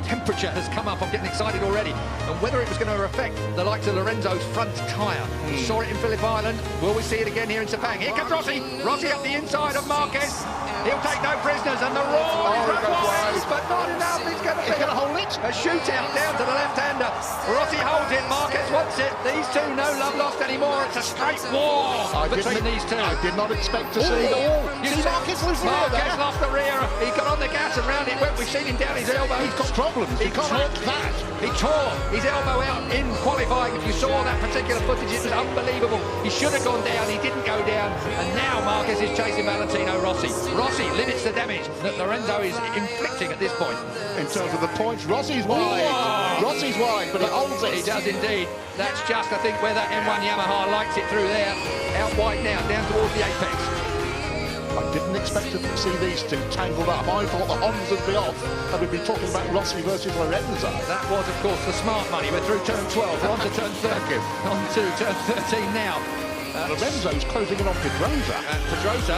temperature has come up. I'm getting excited already. And whether it was going to affect the likes of Lorenzo's front tyre. We saw it in Phillip Island. Will we see it again here in Sepang? Here comes Rossi. Rossi up the inside of Marquez. He'll take no prisoners, and the roar is run wide, but not enough. He's going to hold it. A shootout down to the left-hander. Rossi holds it. Marquez wants it. These two, no love lost anymore. It's a straight war between these two. I did not expect to see the wall. You see Marquez lose the rear there. Lost the rear. He got on the gas and round it went. We've seen him down his elbow. He's got problems. He can't act that. He tore his elbow out in qualifying. If you saw that particular footage, it was unbelievable. He should have gone down. He didn't go down. And now Marquez is chasing Valentino Rossi. Rossi limits the damage that Lorenzo is inflicting at this point. In terms of the points, Rossi's wide. Whoa. Rossi's wide, but he holds it. He does indeed. That's just, I think, where that M1 Yamaha likes it through there. Out wide now, down towards the apex. I didn't expect to see these two tangled up. I thought the Hondas would be off, and we'd be talking about Rossi versus Lorenzo. That was, of course, the smart money. We're through turn 12. We're on to turn 13. On to turn 13 now. Lorenzo's closing in on Pedrosa. Pedrosa.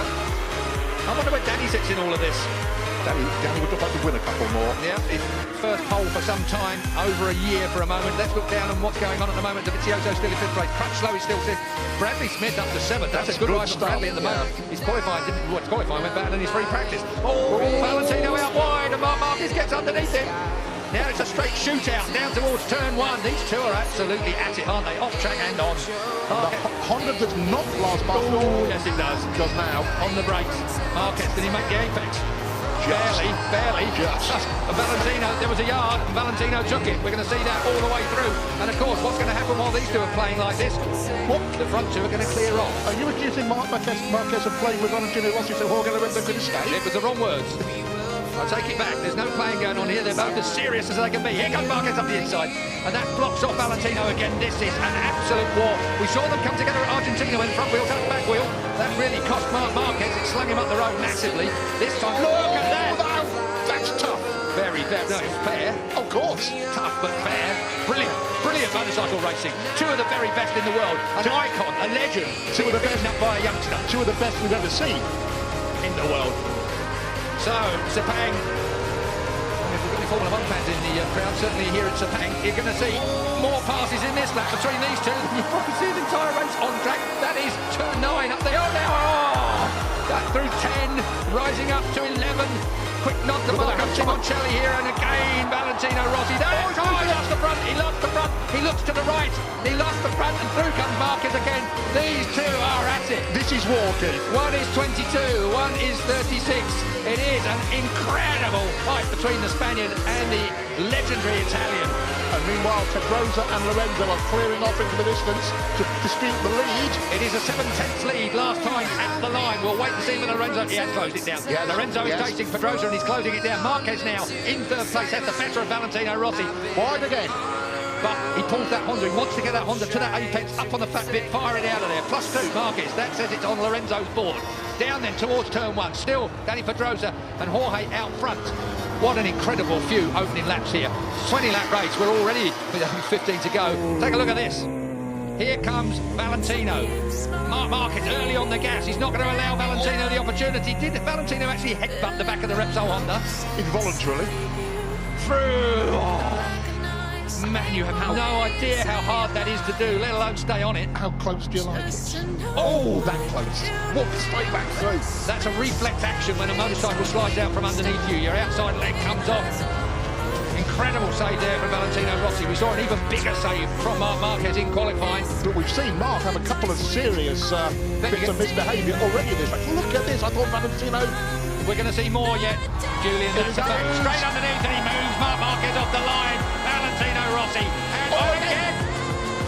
I wonder where Danny sits in all of this. Danny would look like to win a couple more. Yeah, his first pole for some time, over a year for a moment. Let's look down on what's going on at the moment. Dovizioso still in fifth place. Crutchlow is still fifth. Bradley Smith up to seventh. That's a good ride for Bradley at the moment. He's qualified, went better than his free practice. Oh, Valentino out wide, and Marquez gets underneath him. Now it's a straight shootout down towards turn one. These two are absolutely at it, aren't they? Off track and on. Honda does not last past. Oh, yes, it does. It does now. On the brakes. Marquez, did he make the apex? Barely. Just. Valentino, there was a yard, and Valentino took it. We're going to see that all the way through. And of course, what's going to happen while these two are playing like this? The front two are going to clear off. Are you accusing Marquez of playing with Valentino Rossi so Jorge Lorenzo could escape? It was the wrong words. I take it back. There's no playing going on here. They're both as serious as they can be. Here comes Marquez up the inside, and that blocks off Valentino again. This is an absolute war. We saw them come together at Argentina when front wheel touched back wheel. That really cost Marquez. It slung him up the road massively. This time, look at that. That's tough. Very fair. No, it's fair. Of course. Tough, but fair. Brilliant motorcycle racing. Two of the very best in the world. An icon, a legend. Two of the best up by a youngster. Two of the best we've ever seen in the world. So, Sepang, if we've got any Formula 1 fans in the crowd, certainly here at Sepang, you're going to see more passes in this lap between these two. You've probably seen the entire race on track. That is turn 9 up there. Oh, now, that through 10, rising up to 11. Quick nod to Marco Simoncelli here, and again, Valentino Rossi. He lost the front, he looks to the right, he lost the front, and through comes Marquez again. These two are at it. This is war, Keith. One is 22, one is 36. It is an incredible fight between the Spaniard and the legendary Italian. And meanwhile, Pedrosa and Lorenzo are clearing off into the distance to dispute the lead. It is a 7/10 lead last time at the line. We'll wait to see whether Lorenzo... He has closed it down. Yes, Lorenzo is chasing Pedrosa and he's closing it down. Marquez now in third place has the better of Valentino Rossi. Wide again. But he pulls that Honda. He wants to get that Honda to that apex, up on the fat bit, fire it out of there. +2, Marquez. That says it's on Lorenzo's board. Down then towards turn 1. Still Danny Pedrosa and Jorge out front. What an incredible few opening laps here. 20-lap race. We're already with only 15 to go. Take a look at this. Here comes Valentino. Marquez early on the gas. He's not going to allow Valentino the opportunity. Did Valentino actually headbutt the back of the Repsol Honda? Involuntarily. Through. Oh. Man, you have no idea how hard that is to do, let alone stay on it. How close do you like it? Oh, that close. Walk straight back through. That's a reflex action when a motorcycle slides out from underneath you. Your outside leg comes off. Incredible save there from Valentino Rossi. We saw an even bigger save from Marquez in qualifying. But we've seen Mark have a couple of serious bits of misbehaviour already in this race. Look at this. I thought Valentino... We're going to see more yet. Julian, straight underneath, and he moves Marquez off the line. Valentino Rossi, and again,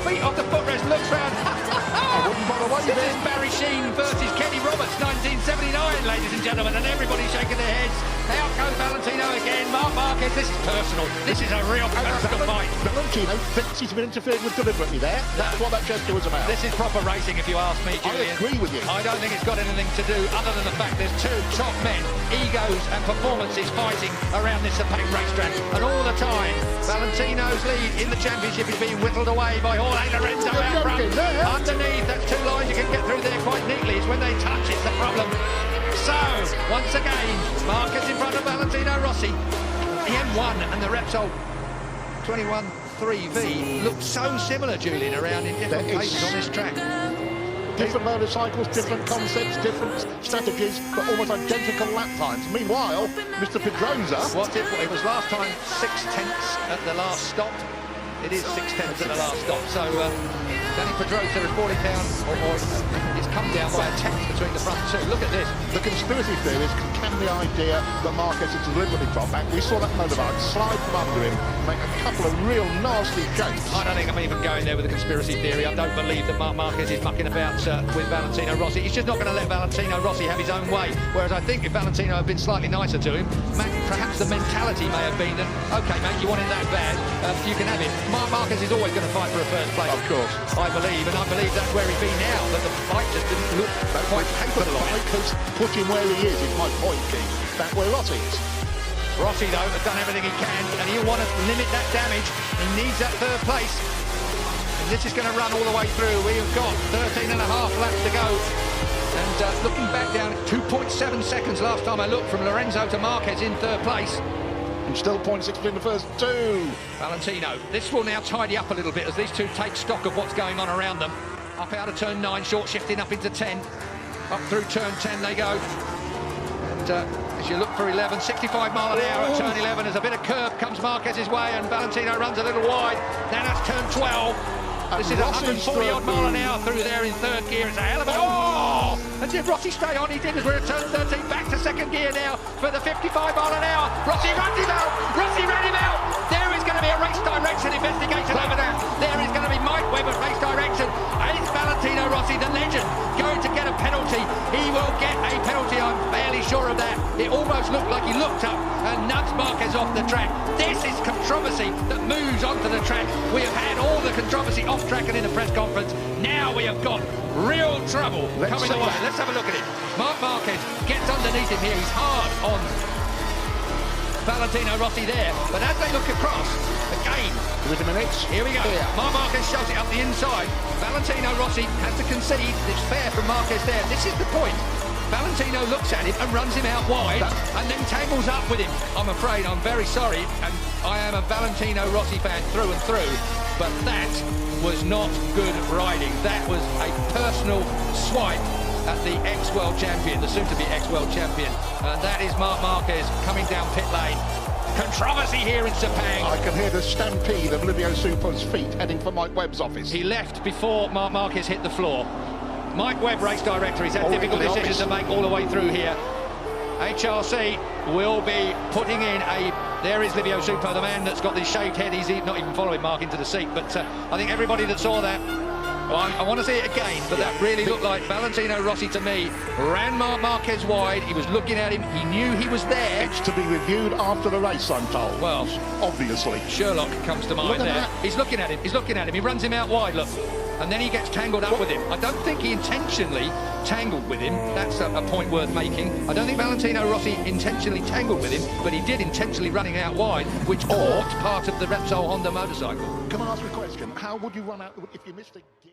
feet off the footrest, looks round. I wouldn't bother waiting. This is Barry Sheen versus Kenny Roberts, 1979, ladies and gentlemen, and everybody's shaking their heads. Out goes Valentino again. Marquez, this is personal. This is a real personal fight. Valentino thinks he's been interfering with deliberately there. That's what that gesture was about. This is proper racing, if you ask me, Julian. I agree with you. I don't think it's got anything to do other than the fact there's two top men, egos and performances fighting around this Sepang racetrack. And all the time, Valentino's lead in the championship is being whittled away by Jorge Lorenzo out front. Underneath, that's two lines you can get through there quite neatly. It's when they touch, it's the problem. So, once again, Marquez in front of Valentino Rossi. the M1 and the Repsol 21-3V look so similar, Julian, around in different places on this track. Different motorcycles, different concepts, different strategies, but almost identical lap times. Meanwhile, Mr. Pedrosa... What's it? It was last time 6/10 at the last stop. It is 6/10 at the last stop. So Danny Pedrosa is falling down, or he's come down by a tenth between the front two. Look at this. The conspiracy theorists can the idea that Marquez is deliberately dropped back. We saw that motorbike slide from under him, make a couple of real nasty shapes. I don't think I'm even going there with a conspiracy theory. I don't believe that Marc Marquez is mucking about with Valentino Rossi. He's just not going to let Valentino Rossi have his own way. Whereas I think if Valentino had been slightly nicer to him, perhaps the mentality may have been that, OK, mate, you want it that bad, you can have it. Marc Marquez is always going to fight for a first place. Of course. I believe, and I believe that's where he's been now, but the fight just didn't look quite capable of it. The fight has put him where he is my point, Keith. Back where Rossi is. Rossi, though, has done everything he can, and he'll want to limit that damage. He needs that third place. And this is going to run all the way through. We've got 13 and a half laps to go. And looking back down, 2.7 seconds last time I looked from Lorenzo to Marquez in third place. And still 0.6 in the first two. Valentino. This will now tidy up a little bit as these two take stock of what's going on around them. Up out of turn 9, short shifting up into 10. Up through turn 10 they go. And as you look for 11, 65 mile an hour at turn 11, as a bit of curb comes Marquez's way and Valentino runs a little wide. Now that's turn 12. This is 140 odd mile an hour through there in third gear. It's a hell of a... Oh! And did Rossi stay on? He did, as we're at turn 13, back to second gear now for the 55 mile an hour. Rossi runs him out! Rossi ran him out! There is going to be a race direction investigation over there. There is going to be Mike Webber race direction. Is Valentino Rossi, the legend, going to get a penalty? He will get a penalty, I'm fairly sure of that. It almost looked like he looked up and nudged Marquez off the track. This is controversy that moves onto the track. We have had all the controversy off track and in the press conference. Now we have got real trouble coming away. Let's have a look at it. Marc Marquez gets underneath him here. He's hard on Valentino Rossi there. But as they look across, again, with a minute. Here we go. Yeah. Marc Marquez shoves it up the inside. Valentino Rossi has to concede. It's fair from Marquez there. This is the point. Valentino looks at him and runs him out wide and then tangles up with him. I'm afraid, I'm very sorry, and I am a Valentino Rossi fan through and through, but that was not good riding. That was a personal swipe at the ex-world champion, the soon-to-be ex-world champion. That is Marc Marquez coming down pit lane. Controversy here in Sepang. I can hear the stampede of Livio Supo's feet heading for Mike Webb's office. He left before Marc Marquez hit the floor. Mike Webb, race director, he's had difficult decisions to make all the way through here. HRC will be putting in a... There is Livio Supo, the man that's got this shaved head. He's not even following Mark into the seat, but I think everybody that saw that... Well, I want to see it again, but that really looked like Valentino Rossi to me. Ran Marc Marquez wide, he was looking at him, he knew he was there. It's to be reviewed after the race, I'm told. Well, obviously. Sherlock comes to mind there. He's looking at him, he runs him out wide, look. And then he gets tangled up with him. I don't think he intentionally tangled with him. That's a point worth making. I don't think Valentino Rossi intentionally tangled with him, but he did intentionally running out wide, which caught part of the Repsol Honda motorcycle. Can I ask you a question? How would you run out if you missed a gear?